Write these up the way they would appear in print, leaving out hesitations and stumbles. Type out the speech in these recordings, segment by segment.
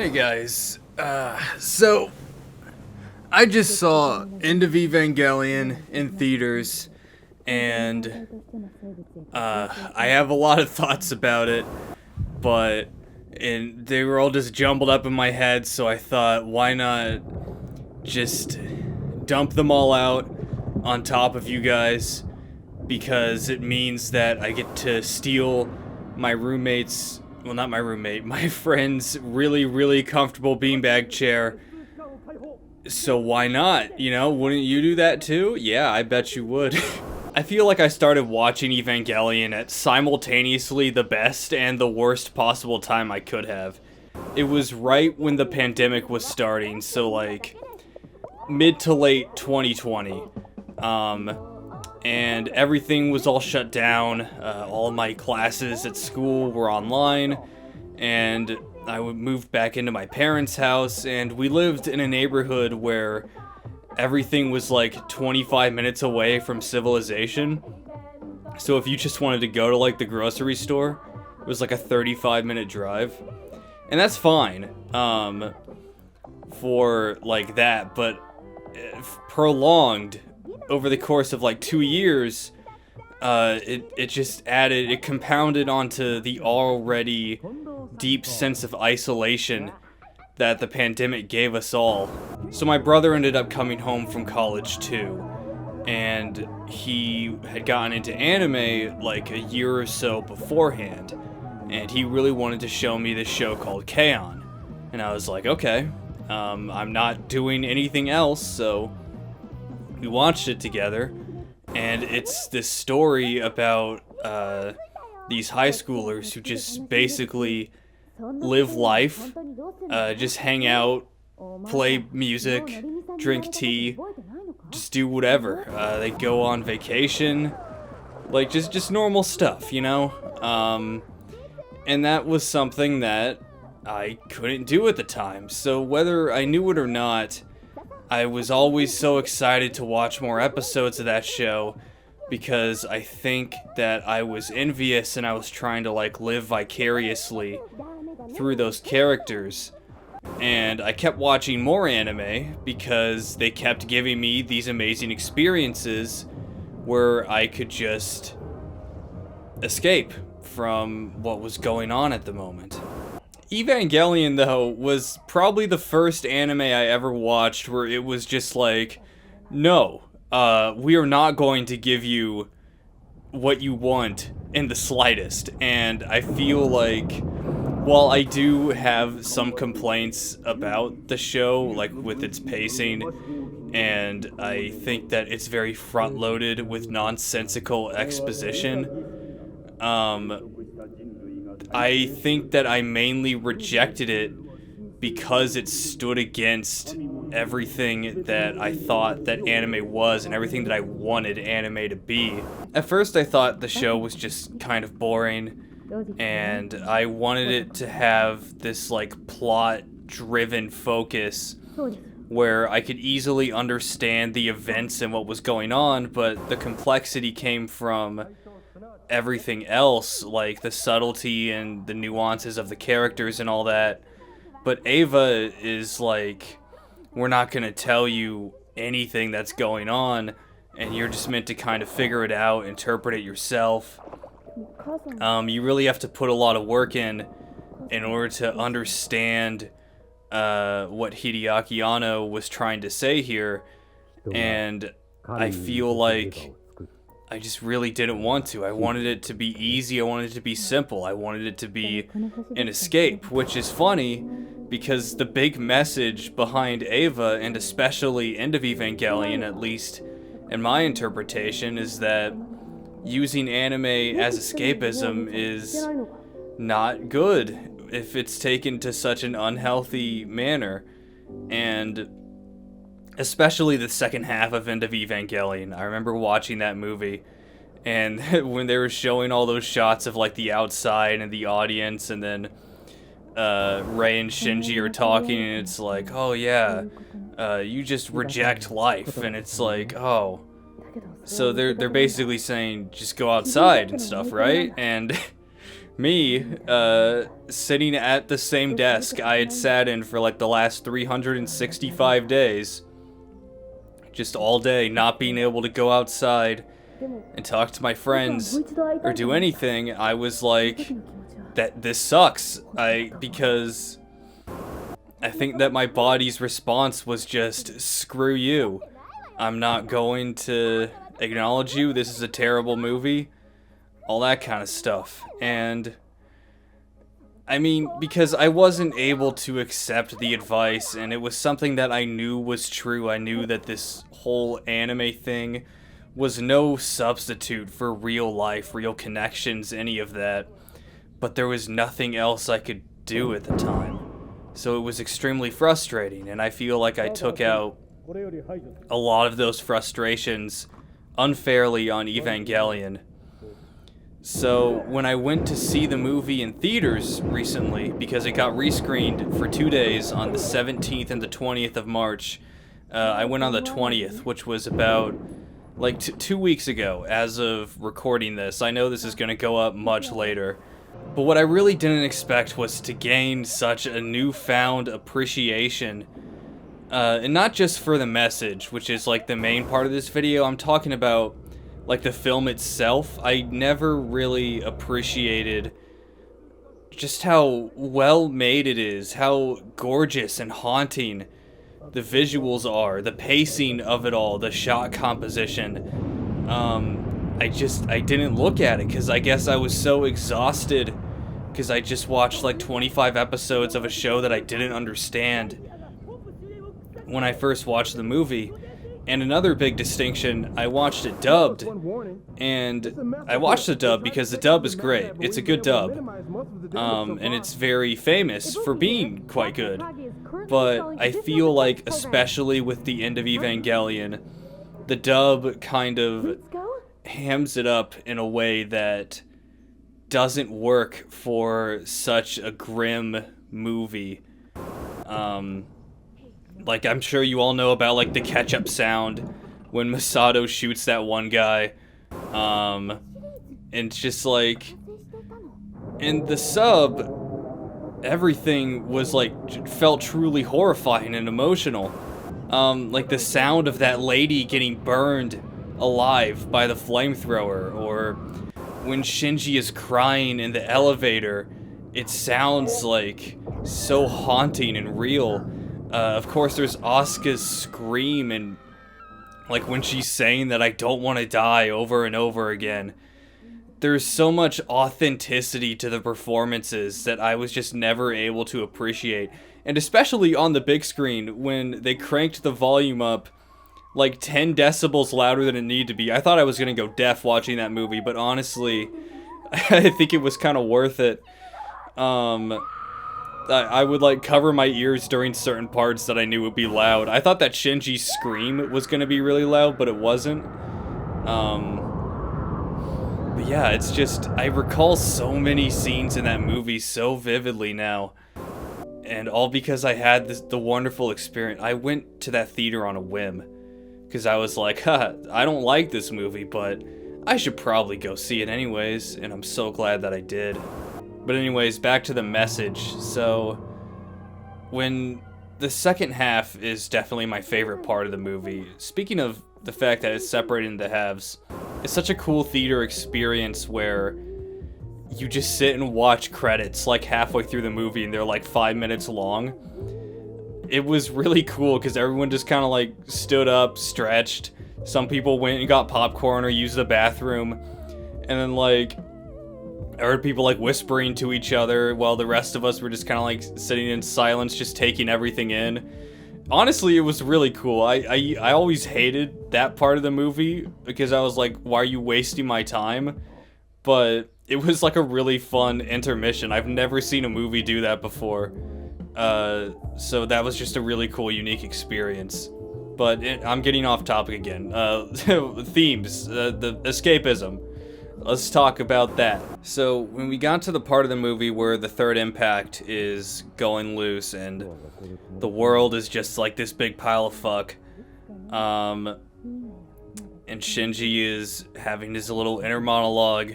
Hey guys, so I just saw End of Evangelion in theaters, and I have a lot of thoughts about it, but they were all just jumbled up in my head, so I thought, why not just dump them all out on top of you guys, because it means that I get to steal my roommate's, well, not my roommate, my friend's really comfortable beanbag chair. So why not? You know, wouldn't you do that too? Yeah, I bet you would. I feel like I started watching Evangelion at simultaneously the best and the worst possible time I could have. It was right when the pandemic was starting, so like mid to late 2020. And everything was all shut down. All of my classes at school were online, and I moved back into my parents' house, and we lived in a neighborhood where everything was like 25 minutes away from civilization. So if you just wanted to go to like the grocery store, it was like a 35-minute drive. And that's fine for like that, but prolonged over the course of like 2 years, it compounded onto the already deep sense of isolation that the pandemic gave us all. So my brother ended up coming home from college too, and he had gotten into anime like a year or so beforehand, and he really wanted to show me this show called K-On! And I was like, okay, I'm not doing anything else, so we watched it together, and it's this story about these high schoolers who just basically live life, just hang out, play music, drink tea, just do whatever. They go on vacation, like just normal stuff, you know? And that was something that I couldn't do at the time, so whether I knew it or not, I was always so excited to watch more episodes of that show, because I think that I was envious and I was trying to like live vicariously through those characters. And I kept watching more anime because they kept giving me these amazing experiences where I could just escape from what was going on at the moment. Evangelion, though, was probably the first anime I ever watched where it was just like, no, we are not going to give you what you want in the slightest. And I feel like, while I do have some complaints about the show, like with its pacing, and I think that it's very front-loaded with nonsensical exposition, I think that I mainly rejected it because it stood against everything that I thought that anime was and everything that I wanted anime to be. At first I thought the show was just kind of boring, and I wanted it to have this like plot-driven focus where I could easily understand the events and what was going on, but the complexity came from everything else, like the subtlety and the nuances of the characters and all that. But Ava is like, we're not gonna tell you anything that's going on, and you're just meant to kind of figure it out, interpret it yourself. You really have to put a lot of work in order to understand what Hideaki Anno was trying to say here, and I feel like I just really didn't want to. I wanted it to be easy, I wanted it to be simple, I wanted it to be an escape, which is funny because the big message behind Ava, and especially End of Evangelion, at least in my interpretation, is that using anime as escapism is not good if it's taken to such an unhealthy manner. And especially the second half of End of Evangelion. I remember watching that movie, and when they were showing all those shots of like the outside and the audience, and then Rei and Shinji are talking, and it's like, oh yeah, you just reject life, and it's like, oh, so they're basically saying just go outside and stuff, right? And me, sitting at the same desk I had sat in for like the last 365 days. Just all day, not being able to go outside and talk to my friends or do anything. I was like, this sucks. Because I think that my body's response was just, screw you. I'm not going to acknowledge you. This is a terrible movie. All that kind of stuff. And I mean, because I wasn't able to accept the advice, and it was something that I knew was true. I knew that this whole anime thing was no substitute for real life, real connections, any of that. But there was nothing else I could do at the time. So it was extremely frustrating, and I feel like I took out a lot of those frustrations unfairly on Evangelion. So when I went to see the movie in theaters recently, because it got rescreened for 2 days on the 17th and the 20th of March, I went on the 20th, which was about like 2 weeks ago as of recording this. I know this is going to go up much later. But what I really didn't expect was to gain such a newfound appreciation, and not just for the message, which is like the main part of this video. I'm talking about like the film itself. I never really appreciated just how well made it is, how gorgeous and haunting the visuals are, the pacing of it all, the shot composition. I didn't look at it because I guess I was so exhausted because I just watched like 25 episodes of a show that I didn't understand when I first watched the movie. And another big distinction, I watched it dubbed, and I watched the dub because the dub is great. It's a good dub, and it's very famous for being quite good. But I feel like, especially with the End of Evangelion, the dub kind of hams it up in a way that doesn't work for such a grim movie. Like, I'm sure you all know about, like, the ketchup sound when Masato shoots that one guy. And it's just, like... In the sub, everything was, like, felt truly horrifying and emotional. Like, the sound of that lady getting burned alive by the flamethrower, or when Shinji is crying in the elevator, it sounds, like, so haunting and real. Of course, there's Asuka's scream, and like when she's saying that I don't want to die over and over again. There's so much authenticity to the performances that I was just never able to appreciate. And especially on the big screen, when they cranked the volume up like 10 decibels louder than it needed to be. I thought I was going to go deaf watching that movie, but honestly, I think it was kind of worth it. I would, like, cover my ears during certain parts that I knew would be loud. I thought that Shinji's scream was gonna be really loud, but it wasn't. But yeah, it's just, I recall so many scenes in that movie so vividly now. And all because I had the wonderful experience. I went to that theater on a whim. Because I was like, I don't like this movie, but I should probably go see it anyways. And I'm so glad that I did. But anyways, back to the message. So, when the second half is definitely my favorite part of the movie. Speaking of the fact that it's separated into halves, it's such a cool theater experience where you just sit and watch credits like halfway through the movie and they're like 5 minutes long. It was really cool because everyone just kind of like stood up, stretched. Some people went and got popcorn or used the bathroom. And then like... I heard people like whispering to each other while the rest of us were just kind of like sitting in silence, just taking everything in. Honestly, it was really cool. I always hated that part of the movie because I was like, why are you wasting my time? But it was like a really fun intermission. I've never seen a movie do that before. So that was just a really cool, unique experience. But I'm getting off topic again. Themes, the escapism. Let's talk about that. So, when we got to the part of the movie where the third impact is going loose and the world is just like this big pile of fuck, and Shinji is having his little inner monologue,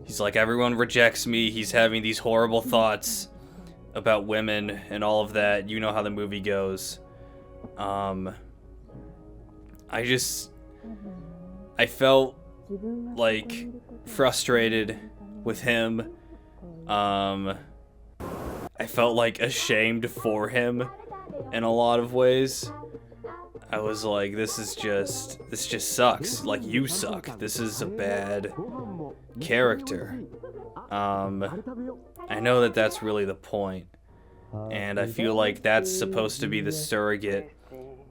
He's like, everyone rejects me. He's having these horrible thoughts about women and all of that. You know how the movie goes. I felt like frustrated with him. I felt like ashamed for him in a lot of ways. I was like, this just sucks. Like, you suck. This is a bad character. I know that that's really the point. And I feel like that's supposed to be the surrogate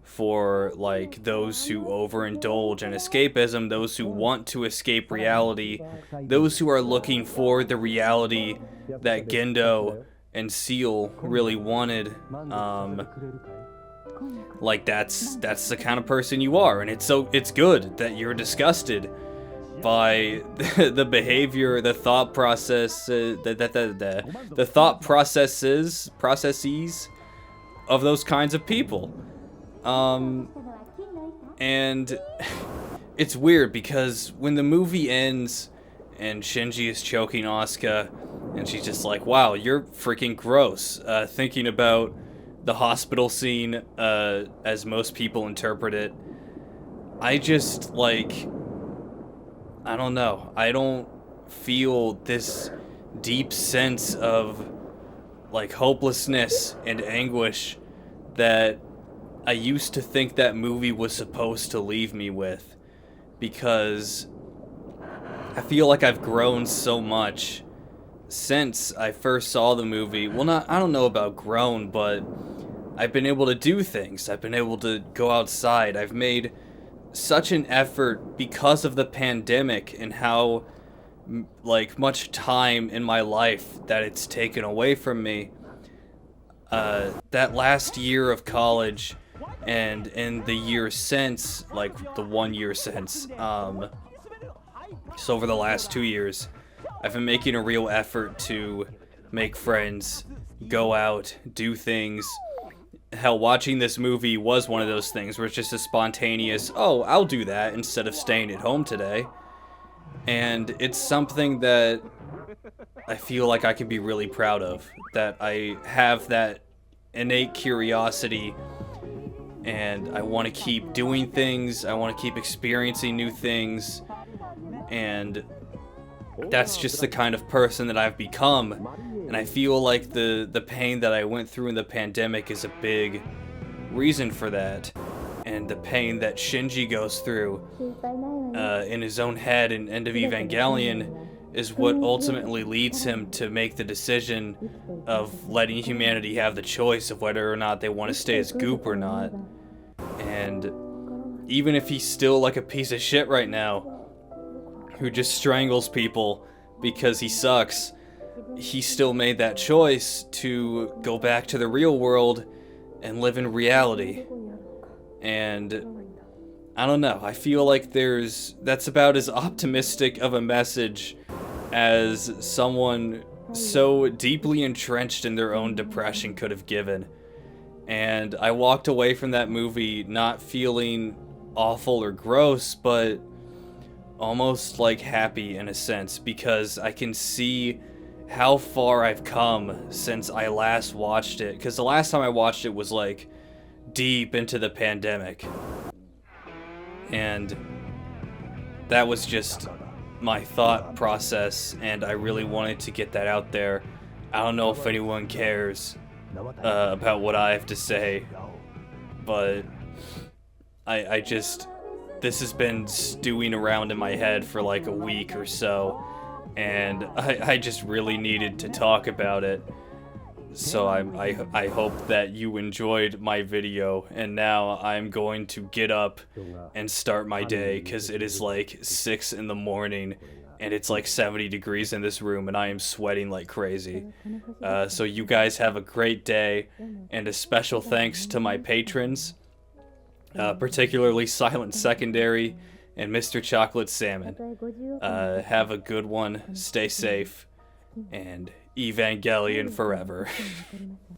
for, like, those who overindulge in escapism, those who want to escape reality, those who are looking for the reality that Gendo and Seal really wanted. Like, that's the kind of person you are, and it's good that you're disgusted by the behavior, the thought process, the thought processes of those kinds of people. And it's weird because when the movie ends and Shinji is choking Asuka and she's just like, wow, you're freaking gross, thinking about the hospital scene, as most people interpret it, I just, like, I don't know. I don't feel this deep sense of, like, hopelessness and anguish that I used to think that movie was supposed to leave me with, because I feel like I've grown so much since I first saw the movie. Well, I don't know about grown, but I've been able to do things. I've been able to go outside. I've made such an effort because of the pandemic and how, like, much time in my life that it's taken away from me. That last year of college and in the year since, like the 1 year since, so over the last 2 years, I've been making a real effort to make friends, go out, do things. Hell, watching this movie was one of those things where it's just a spontaneous, oh, I'll do that instead of staying at home today. And it's something that I feel like I can be really proud of. That I have that innate curiosity and I want to keep doing things, I want to keep experiencing new things, and that's just the kind of person that I've become. And I feel like the pain that I went through in the pandemic is a big reason for that. And the pain that Shinji goes through in his own head in End of Evangelion is what ultimately leads him to make the decision of letting humanity have the choice of whether or not they want to stay as goop or not. And even if he's still like a piece of shit right now, who just strangles people because he sucks, he still made that choice to go back to the real world and live in reality. And I don't know, I feel like that's about as optimistic of a message as someone so deeply entrenched in their own depression could have given. And I walked away from that movie not feeling awful or gross, but almost like happy in a sense, because I can see how far I've come since I last watched it. Because the last time I watched it was like deep into the pandemic. And that was just my thought process, and I really wanted to get that out there. I don't know if anyone cares about what I have to say, but I just, this has been stewing around in my head for like a week or so, and I just really needed to talk about it. So I hope that you enjoyed my video, and now I'm going to get up and start my day, because it is like 6 in the morning and it's like 70 degrees in this room and I am sweating like crazy. So you guys have a great day, and a special thanks to my patrons, particularly Silent Secondary and Mr. Chocolate Salmon. Have a good one, stay safe, and Evangelion forever.